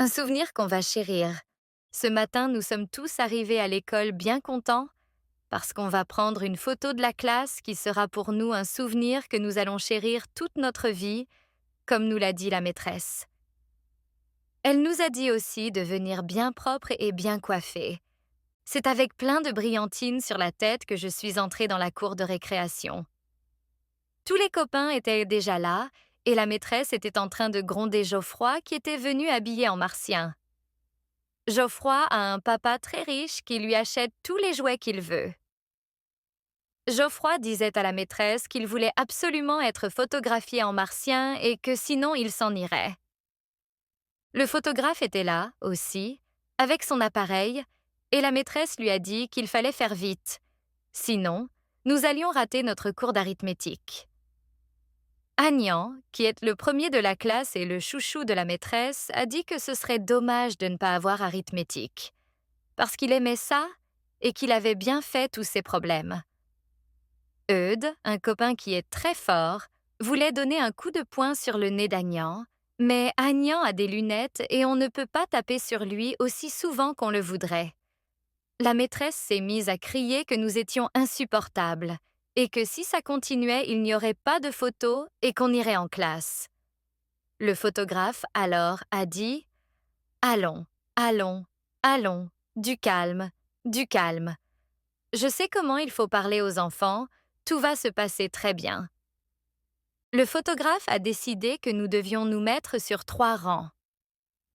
Un souvenir qu'on va chérir. Ce matin, nous sommes tous arrivés à l'école bien contents parce qu'on va prendre une photo de la classe qui sera pour nous un souvenir que nous allons chérir toute notre vie, comme nous l'a dit la maîtresse. Elle nous a dit aussi de venir bien propre et bien coiffé. C'est avec plein de brillantines sur la tête que je suis entrée dans la cour de récréation. Tous les copains étaient déjà là et la maîtresse était en train de gronder Geoffroy qui était venu habillé en martien. Geoffroy a un papa très riche qui lui achète tous les jouets qu'il veut. Geoffroy disait à la maîtresse qu'il voulait absolument être photographié en martien et que sinon il s'en irait. Le photographe était là, aussi, avec son appareil, et la maîtresse lui a dit qu'il fallait faire vite. Sinon, nous allions rater notre cours d'arithmétique. Agnan, qui est le premier de la classe et le chouchou de la maîtresse, a dit que ce serait dommage de ne pas avoir arithmétique, parce qu'il aimait ça et qu'il avait bien fait tous ses problèmes. Eudes, un copain qui est très fort, voulait donner un coup de poing sur le nez d'Agnan, mais Agnan a des lunettes et on ne peut pas taper sur lui aussi souvent qu'on le voudrait. La maîtresse s'est mise à crier que nous étions insupportables et que si ça continuait, il n'y aurait pas de photos et qu'on irait en classe. Le photographe, alors, a dit « Allons, allons, allons, du calme, du calme. Je sais comment il faut parler aux enfants, tout va se passer très bien. » Le photographe a décidé que nous devions nous mettre sur 3 rangs.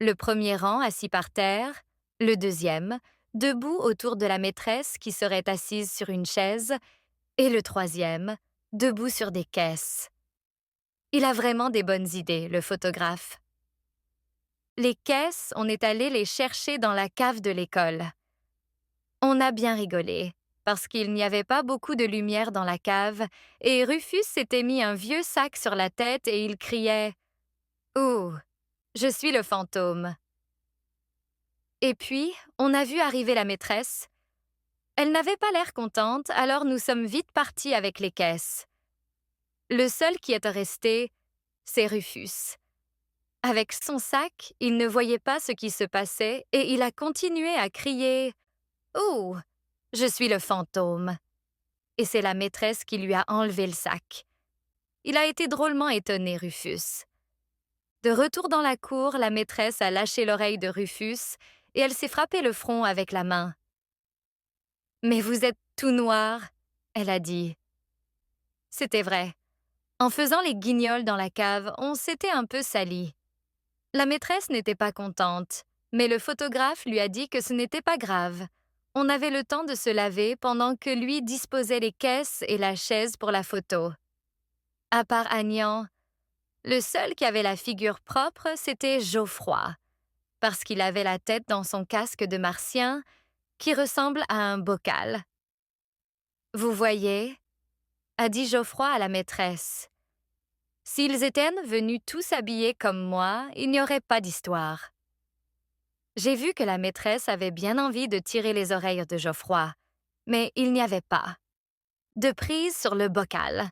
Le premier rang assis par terre, le deuxième, debout autour de la maîtresse qui serait assise sur une chaise, et le troisième, debout sur des caisses. Il a vraiment des bonnes idées, le photographe. Les caisses, on est allé les chercher dans la cave de l'école. On a bien rigolé, parce qu'il n'y avait pas beaucoup de lumière dans la cave, et Rufus s'était mis un vieux sac sur la tête et il criait « Ouh, je suis le fantôme !» Et puis, on a vu arriver la maîtresse. Elle n'avait pas l'air contente, alors nous sommes vite partis avec les caisses. Le seul qui est resté, c'est Rufus. Avec son sac, il ne voyait pas ce qui se passait et il a continué à crier « Ouh, je suis le fantôme !» Et c'est la maîtresse qui lui a enlevé le sac. Il a été drôlement étonné, Rufus. De retour dans la cour, la maîtresse a lâché l'oreille de Rufus et elle s'est frappé le front avec la main. « Mais vous êtes tout noir, » elle a dit. C'était vrai. En faisant les guignols dans la cave, on s'était un peu sali. La maîtresse n'était pas contente, mais le photographe lui a dit que ce n'était pas grave. On avait le temps de se laver pendant que lui disposait les caisses et la chaise pour la photo. À part Agnan, le seul qui avait la figure propre, c'était Geoffroy, parce qu'il avait la tête dans son casque de martien qui ressemble à un bocal. « Vous voyez ?» a dit Geoffroy à la maîtresse. « S'ils étaient venus tous habillés comme moi, il n'y aurait pas d'histoire. » J'ai vu que la maîtresse avait bien envie de tirer les oreilles de Geoffroy, mais il n'y avait pas. De prise sur le bocal.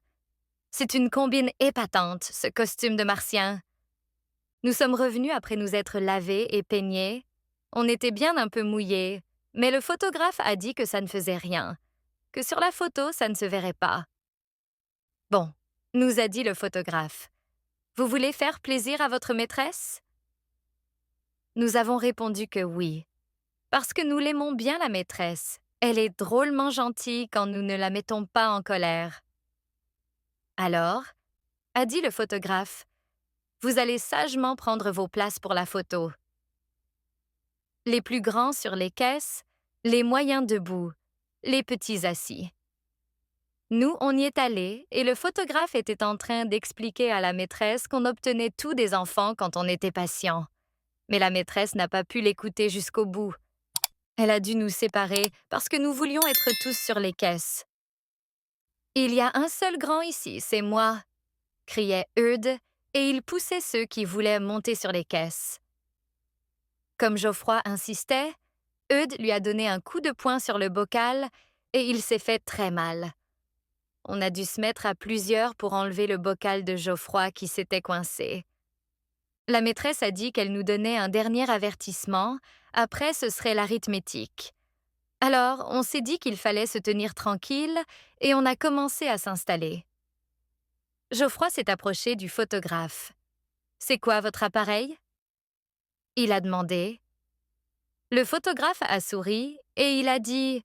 C'est une combine épatante, ce costume de martien. Nous sommes revenus après nous être lavés et peignés. On était bien un peu mouillés, mais le photographe a dit que ça ne faisait rien, que sur la photo, ça ne se verrait pas. Bon, nous a dit le photographe. Vous voulez faire plaisir à votre maîtresse? Nous avons répondu que oui, parce que nous l'aimons bien la maîtresse. Elle est drôlement gentille quand nous ne la mettons pas en colère. Alors, a dit le photographe, vous allez sagement prendre vos places pour la photo. Les plus grands sur les caisses, les moyens debout, les petits assis. Nous, on y est allés et le photographe était en train d'expliquer à la maîtresse qu'on obtenait tout des enfants quand on était patient. Mais la maîtresse n'a pas pu l'écouter jusqu'au bout. Elle a dû nous séparer parce que nous voulions être tous sur les caisses. « Il y a un seul grand ici, c'est moi !» criait Eudes, et il poussait ceux qui voulaient monter sur les caisses. Comme Geoffroy insistait, Eudes lui a donné un coup de poing sur le bocal et il s'est fait très mal. On a dû se mettre à plusieurs pour enlever le bocal de Geoffroy qui s'était coincé. La maîtresse a dit qu'elle nous donnait un dernier avertissement, après ce serait l'arithmétique. Alors, on s'est dit qu'il fallait se tenir tranquille et on a commencé à s'installer. Geoffroy s'est approché du photographe. C'est quoi votre appareil? Il a demandé. Le photographe a souri et il a dit: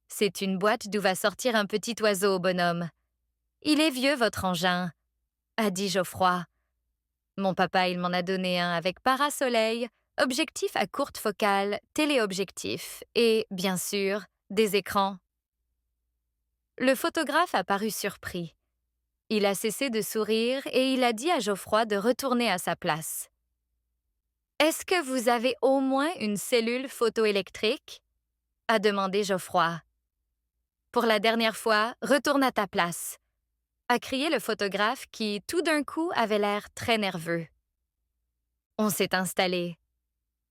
C'est une boîte d'où va sortir un petit oiseau, bonhomme. Il est vieux, votre engin, a dit Geoffroy. Mon papa, il m'en a donné un avec parasoleil, objectif à courte focale, téléobjectif et, bien sûr, des écrans. Le photographe a paru surpris. Il a cessé de sourire et il a dit à Geoffroy de retourner à sa place. Est-ce que vous avez au moins une cellule photoélectrique? A demandé Geoffroy. Pour la dernière fois, retourne à ta place, a crié le photographe qui, tout d'un coup, avait l'air très nerveux. On s'est installé.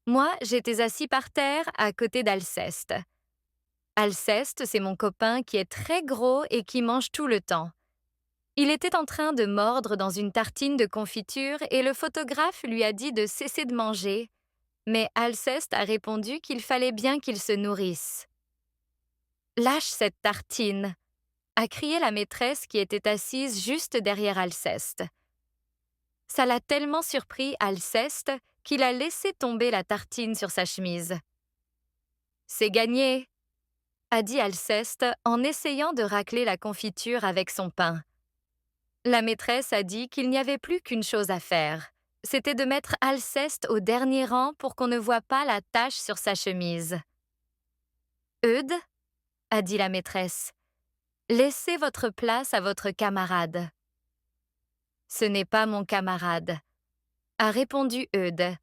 Moi, j'étais assis par terre à côté d'Alceste. Alceste, c'est mon copain qui est très gros et qui mange tout le temps. Il était en train de mordre dans une tartine de confiture et le photographe lui a dit de cesser de manger, mais Alceste a répondu qu'il fallait bien qu'il se nourrisse. Lâche cette tartine, a crié la maîtresse qui était assise juste derrière Alceste. Ça l'a tellement surpris Alceste qu'il a laissé tomber la tartine sur sa chemise. C'est gagné, a dit Alceste en essayant de racler la confiture avec son pain. La maîtresse a dit qu'il n'y avait plus qu'une chose à faire. C'était de mettre Alceste au dernier rang pour qu'on ne voie pas la tache sur sa chemise. Eudes, a dit la maîtresse, laissez votre place à votre camarade. Ce n'est pas mon camarade, a répondu Eudes.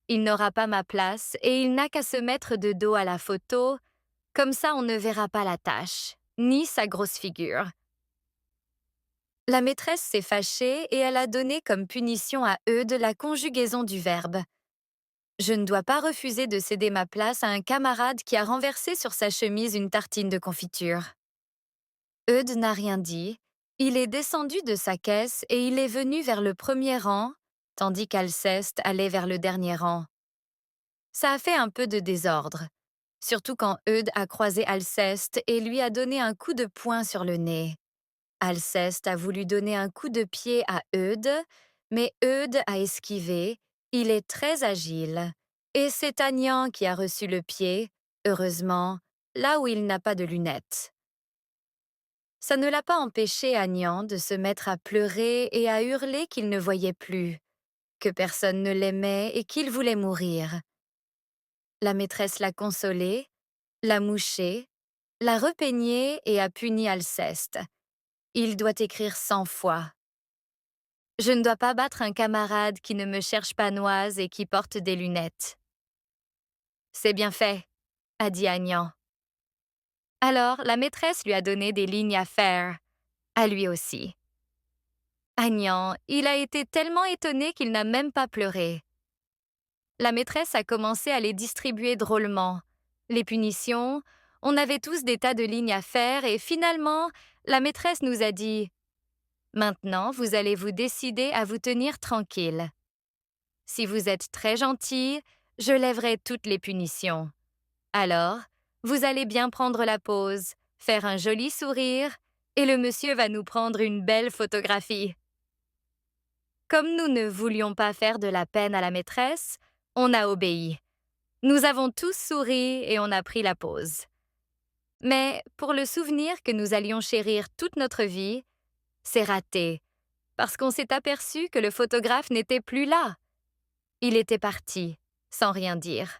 Il n'aura pas ma place et il n'a qu'à se mettre de dos à la photo, comme ça on ne verra pas la tache, ni sa grosse figure. La maîtresse s'est fâchée et elle a donné comme punition à Eudes la conjugaison du verbe. Je ne dois pas refuser de céder ma place à un camarade qui a renversé sur sa chemise une tartine de confiture. Eudes n'a rien dit. Il est descendu de sa caisse et il est venu vers le premier rang, tandis qu'Alceste allait vers le dernier rang. Ça a fait un peu de désordre, surtout quand Eudes a croisé Alceste et lui a donné un coup de poing sur le nez. Alceste a voulu donner un coup de pied à Eudes, mais Eudes a esquivé, il est très agile. Et c'est Agnan qui a reçu le pied, heureusement, là où il n'a pas de lunettes. Ça ne l'a pas empêché, Agnan, de se mettre à pleurer et à hurler qu'il ne voyait plus, que personne ne l'aimait et qu'il voulait mourir. La maîtresse l'a consolé, l'a mouché, l'a repeigné et a puni Alceste. Il doit écrire 100 fois. Je ne dois pas battre un camarade qui ne me cherche pas noise et qui porte des lunettes. C'est bien fait, a dit Agnan. Alors, la maîtresse lui a donné des lignes à faire, à lui aussi. Agnan, il a été tellement étonné qu'il n'a même pas pleuré. La maîtresse a commencé à les distribuer drôlement. Les punitions, on avait tous des tas de lignes à faire et finalement, la maîtresse nous a dit: Maintenant, vous allez vous décider à vous tenir tranquille. Si vous êtes très gentil, je lèverai toutes les punitions. Alors, vous allez bien prendre la pause, faire un joli sourire, et le monsieur va nous prendre une belle photographie. Comme nous ne voulions pas faire de la peine à la maîtresse, on a obéi. Nous avons tous souri et on a pris la pause. Mais pour le souvenir que nous allions chérir toute notre vie, c'est raté, parce qu'on s'est aperçu que le photographe n'était plus là. Il était parti, sans rien dire.